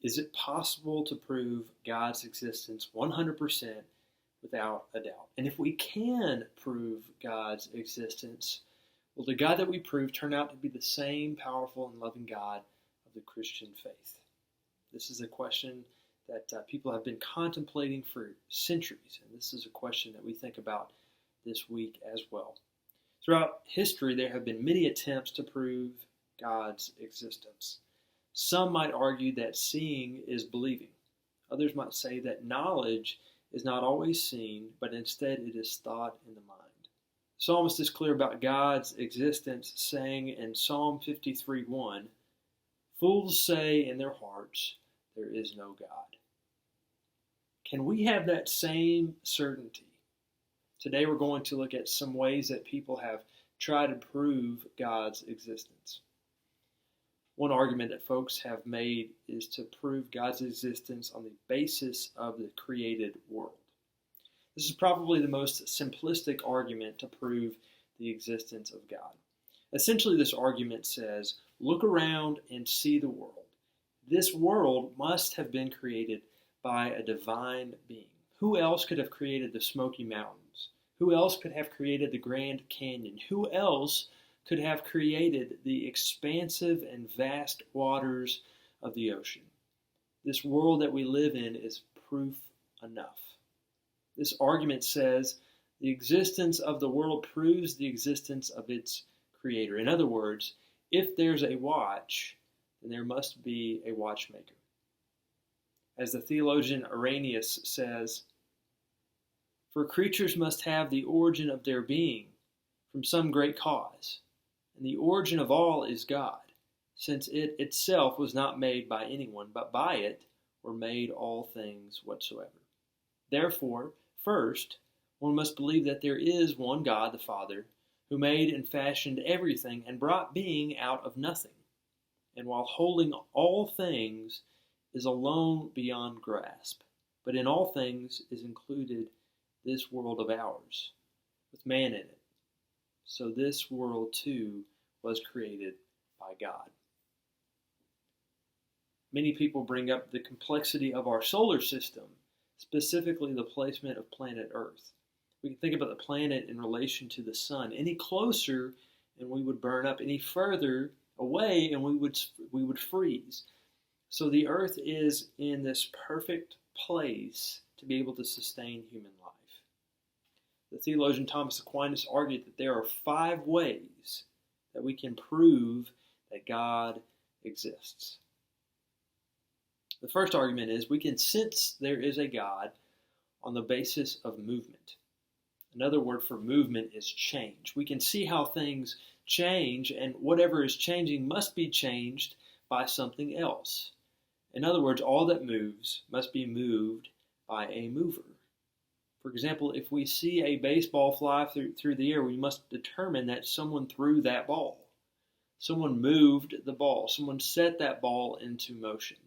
Is it possible to prove God's existence 100% without a doubt? And if we can prove God's existence, will the God that we prove turn out to be the same powerful and loving God of the Christian faith? This is a question that people have been contemplating for centuries, and this is a question that we think about this week as well. Throughout history, there have been many attempts to prove God's existence. Some might argue that seeing is believing. Others might say that knowledge is not always seen, but instead it is thought in the mind. The psalmist is clear about God's existence, saying in Psalm 53:1, "Fools say in their hearts, there is no God." Can we have that same certainty? Today we're going to look at some ways that people have tried to prove God's existence. One argument that folks have made is to prove God's existence on the basis of the created world. This is probably the most simplistic argument to prove the existence of God. Essentially, this argument says, look around and see the world. This world must have been created by a divine being. Who else could have created the Smoky Mountains? Who else could have created the Grand Canyon? Who else could have created the expansive and vast waters of the ocean? This world that we live in is proof enough. This argument says the existence of the world proves the existence of its creator. In other words, if there's a watch, then there must be a watchmaker. As the theologian Irenaeus says, "For creatures must have the origin of their being from some great cause. And the origin of all is God, since it itself was not made by anyone, but by it were made all things whatsoever. Therefore, first, one must believe that there is one God, the Father, who made and fashioned everything and brought being out of nothing, and while holding all things is alone beyond grasp, but in all things is included this world of ours, with man in it. So this world too was created by God." Many people bring up the complexity of our solar system, specifically the placement of planet Earth. We can think about the planet in relation to the sun. Any closer and we would burn up, any further away and we would freeze. So the Earth is in this perfect place to be able to sustain human life. The theologian Thomas Aquinas argued that there are 5 ways that we can prove that God exists. The first argument is we can sense there is a God on the basis of movement. Another word for movement is change. We can see how things change, and whatever is changing must be changed by something else. In other words, all that moves must be moved by a mover. For example, if we see a baseball fly through the air, we must determine that someone threw that ball. Someone moved the ball. Someone set that ball into motion.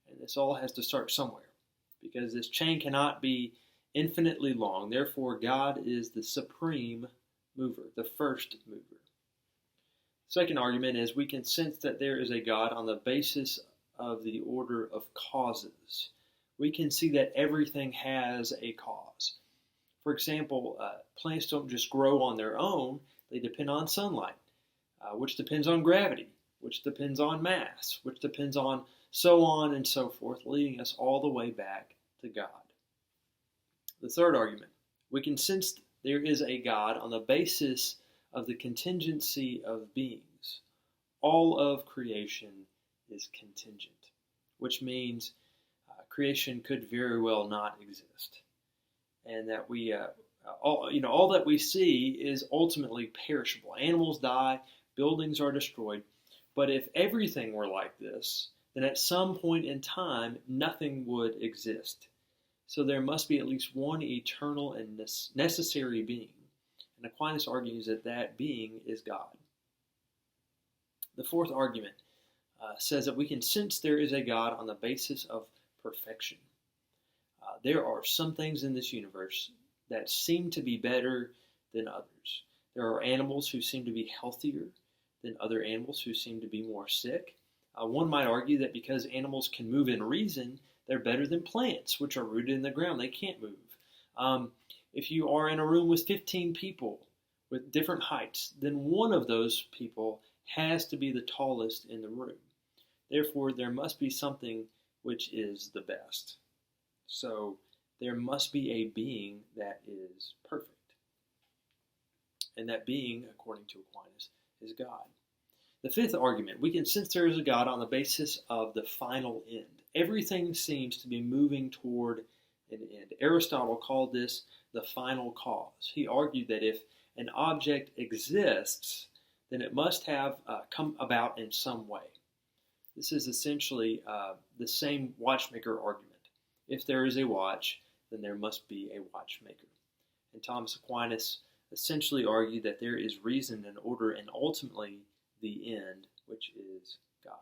And this all has to start somewhere, because this chain cannot be infinitely long. Therefore, God is the supreme mover, the first mover. Second argument is we can sense that there is a God on the basis of the order of causes. We can see that everything has a cause. For example, plants don't just grow on their own. They depend on sunlight, which depends on gravity, which depends on mass, which depends on so on and so forth, leading us all the way back to God. The third argument, we can sense there is a God on the basis of the contingency of beings. All of creation is contingent, which means creation could very well not exist, and that all that we see is ultimately perishable. Animals die, buildings are destroyed, but if everything were like this, then at some point in time, nothing would exist. So there must be at least one eternal and necessary being, and Aquinas argues that that being is God. The fourth argument says that we can sense there is a God on the basis of perfection. There are some things in this universe that seem to be better than others. There are animals who seem to be healthier than other animals who seem to be more sick. One might argue that because animals can move in reason, they're better than plants, which are rooted in the ground. They can't move. If you are in a room with 15 people with different heights, then one of those people has to be the tallest in the room. Therefore, there must be something which is the best. So there must be a being that is perfect. And that being, according to Aquinas, is God. The fifth argument, we can sense there is a God on the basis of the final end. Everything seems to be moving toward an end. Aristotle called this the final cause. He argued that if an object exists, then it must have come about in some way. This is essentially the same watchmaker argument. If there is a watch, then there must be a watchmaker. And Thomas Aquinas essentially argued that there is reason and order and ultimately the end, which is God.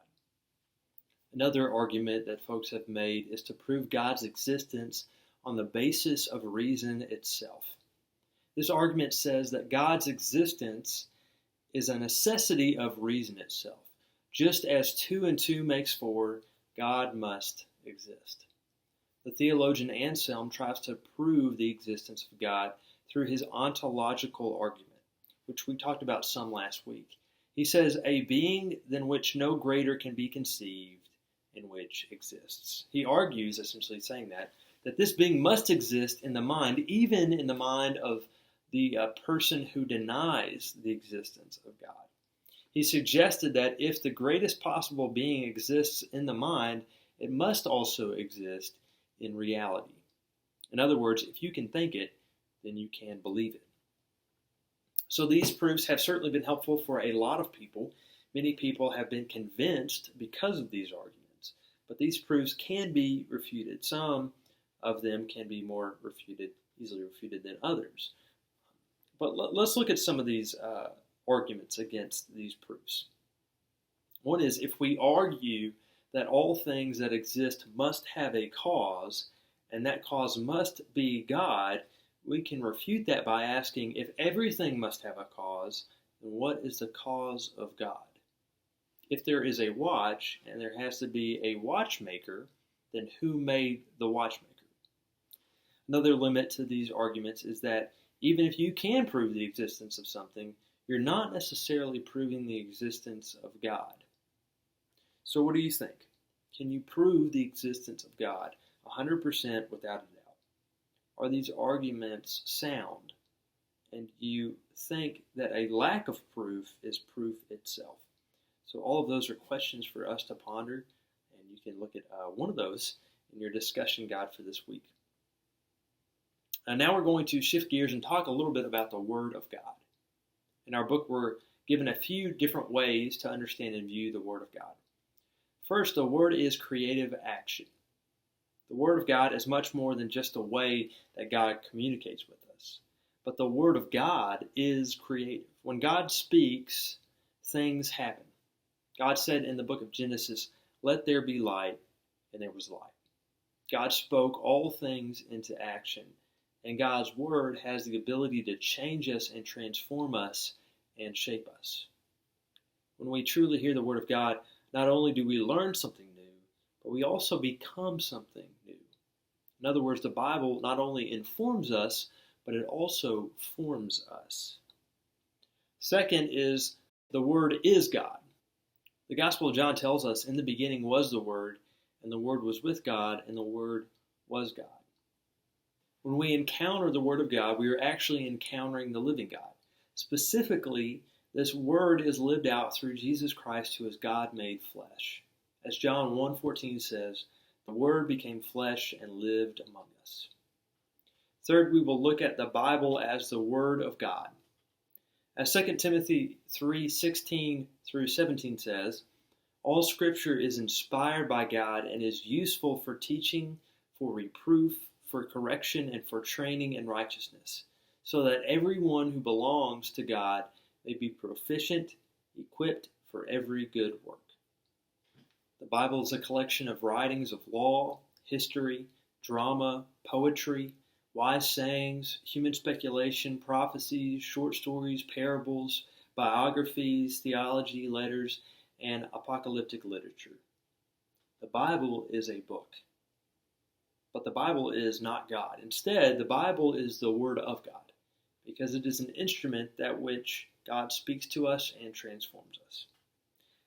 Another argument that folks have made is to prove God's existence on the basis of reason itself. This argument says that God's existence is a necessity of reason itself. Just as 2 and 2 makes 4, God must exist. The theologian Anselm tries to prove the existence of God through his ontological argument, which we talked about some last week. He says, a being than which no greater can be conceived, in which exists. He argues, essentially saying that this being must exist in the mind, even in the mind of the person who denies the existence of God. He suggested that if the greatest possible being exists in the mind, it must also exist in reality. In other words, if you can think it, then you can believe it. So these proofs have certainly been helpful for a lot of people. Many people have been convinced because of these arguments. But these proofs can be refuted. Some of them can be more easily refuted than others. But let's look at some of these arguments against these proofs. One is, if we argue that all things that exist must have a cause, and that cause must be God, we can refute that by asking, if everything must have a cause, then what is the cause of God? If there is a watch, and there has to be a watchmaker, then who made the watchmaker? Another limit to these arguments is that even if you can prove the existence of something, you're not necessarily proving the existence of God. So what do you think? Can you prove the existence of God 100% without a doubt? Are these arguments sound? And do you think that a lack of proof is proof itself? So all of those are questions for us to ponder, and you can look at one of those in your discussion guide for this week. And now we're going to shift gears and talk a little bit about the Word of God. In our book, we're given a few different ways to understand and view the Word of God. First, the Word is creative action. The Word of God is much more than just a way that God communicates with us. But the Word of God is creative. When God speaks, things happen. God said in the book of Genesis, "Let there be light," and there was light. God spoke all things into action. And God's Word has the ability to change us and transform us and shape us. When we truly hear the Word of God, not only do we learn something new, but we also become something new. In other words, the Bible not only informs us, but it also forms us. Second is, the Word is God. The Gospel of John tells us, in the beginning was the Word, and the Word was with God, and the Word was God. When we encounter the Word of God, we are actually encountering the living God. Specifically, this Word is lived out through Jesus Christ, who is God made flesh. As John 1:14 says, the Word became flesh and lived among us. Third, we will look at the Bible as the Word of God. As 2 Timothy 3:16 through 17 says, all Scripture is inspired by God and is useful for teaching, for reproof, for correction, and for training in righteousness, so that everyone who belongs to God may be proficient, equipped for every good work. The Bible is a collection of writings of law, history, drama, poetry, wise sayings, human speculation, prophecies, short stories, parables, biographies, theology, letters, and apocalyptic literature. The Bible is a book. But the Bible is not God. Instead, the Bible is the Word of God, because it is an instrument that which God speaks to us and transforms us.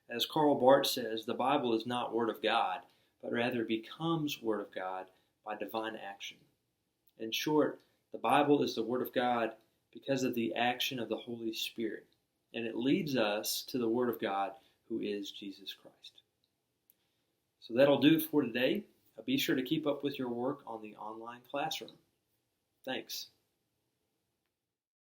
As Karl Barth says, the Bible is not Word of God, but rather becomes Word of God by divine action. In short, the Bible is the Word of God because of the action of the Holy Spirit, and it leads us to the Word of God, who is Jesus Christ. So that'll do it for today. Be sure to keep up with your work on the online classroom. Thanks.